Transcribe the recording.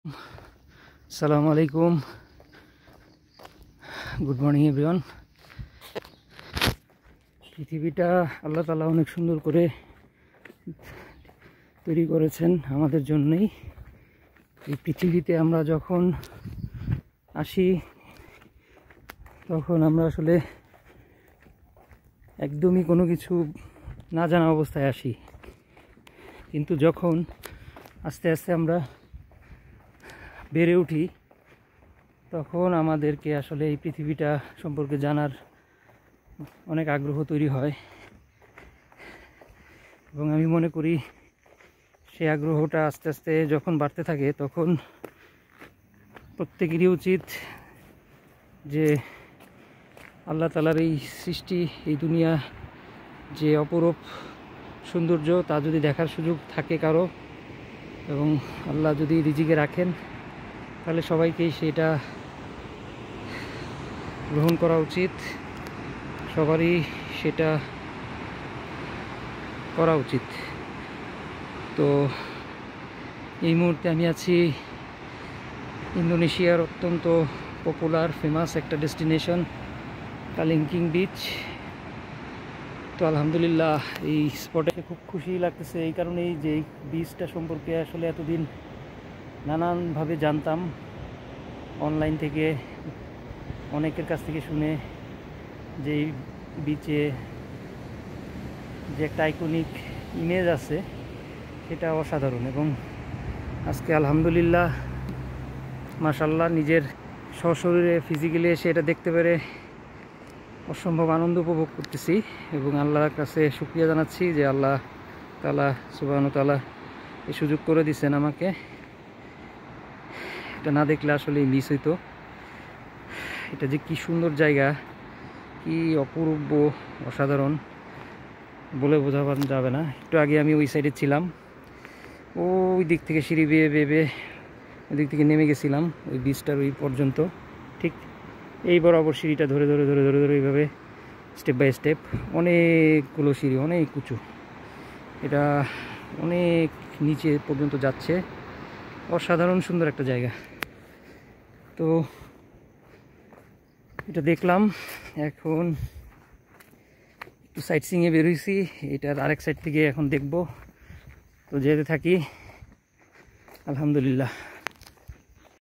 আসসালামু আলাইকুম, good morning everyone. পৃথিবীটা আল্লাহ তাআলা অনেক সুন্দর করে তৈরি করেছেন আমাদের জন্যই। এই পৃথিবীতে আমরা যখন আসি তখন আমরা আসলে একদমই কোনো কিছু না জানা অবস্থায় আসি, কিন্তু যখন আস্তে আস্তে আমরা বেড়ে উঠি তখন আমাদেরকে আসলে এই পৃথিবীটা সম্পর্কে জানার অনেক আগ্রহ তৈরি হয় এবং আমি মনে করি সেই আগ্রহটা আস্তে আস্তে যখন বাড়তে থাকে তখন প্রত্যেকেরই উচিত যে আল্লাহ তাআলার এই সৃষ্টি, এই দুনিয়া যে অপরূপ সৌন্দর্য তা যদি দেখার সুযোগ থাকে কারো, এবং আল্লাহ যদি রিজিকে রাখেন তাহলে সবাইকেই সেটা গ্রহণ করা উচিত, সবারই সেটা করা উচিত। তো এই মুহূর্তে আমি আছি ইন্দোনেশিয়ার অত্যন্ত পপুলার ফেমাস একটা ডেস্টিনেশন কালিঙ্কিং বিচ। তো আলহামদুলিল্লাহ এই স্পটে খুব খুশি লাগতেছে এই কারণেই যে এই বিচটা সম্পর্কে আসলে এতদিন নানানভাবে জানতাম, অনলাইন থেকে অনেকের কাছ থেকে শুনে যে এই বিচে যে একটা আইকনিক ইমেজ আছে সেটা অসাধারণ, এবং আজকে আলহামদুলিল্লাহ মাশাআল্লাহ নিজের সশরীরে ফিজিক্যালি এসে এটা দেখতে পেরে অসম্ভব আনন্দ উপভোগ করতেছি এবং আল্লাহর কাছে শুকরিয়া জানাচ্ছি যে আল্লাহ তাআলা সুবহানাহু ওয়া তাআলা এই সুযোগ করে দিয়েছেন আমাকে। এটা না দেখলে আসলেই মিস হইতো। এটা যে কি সুন্দর জায়গা, কি অপূর্ব, অসাধারণ, বলে বোঝানো যাবে না। একটু আগে আমি ওই সাইডে ছিলাম, ওই দিক থেকে সিঁড়ি বেয়ে বেয়ে ওই দিক থেকে নেমে গেছিলাম ওই বিচটার ওই পর্যন্ত, ঠিক এই বরাবর সিঁড়িটা ধরে ধরে ধরে ধরে ধরে এইভাবে স্টেপ বাই স্টেপ অনেকগুলো সিঁড়ি, অনেক উঁচু, এটা অনেক নিচে পর্যন্ত যাচ্ছে। অসাধারণ সুন্দর একটা জায়গা। তো এটা দেখলাম, এখন একটু সাইট সিইংয়ে বেরোইছি, এটার আরেক সাইড থেকে এখন দেখব। তো যেতে থাকি, আলহামদুলিল্লাহ।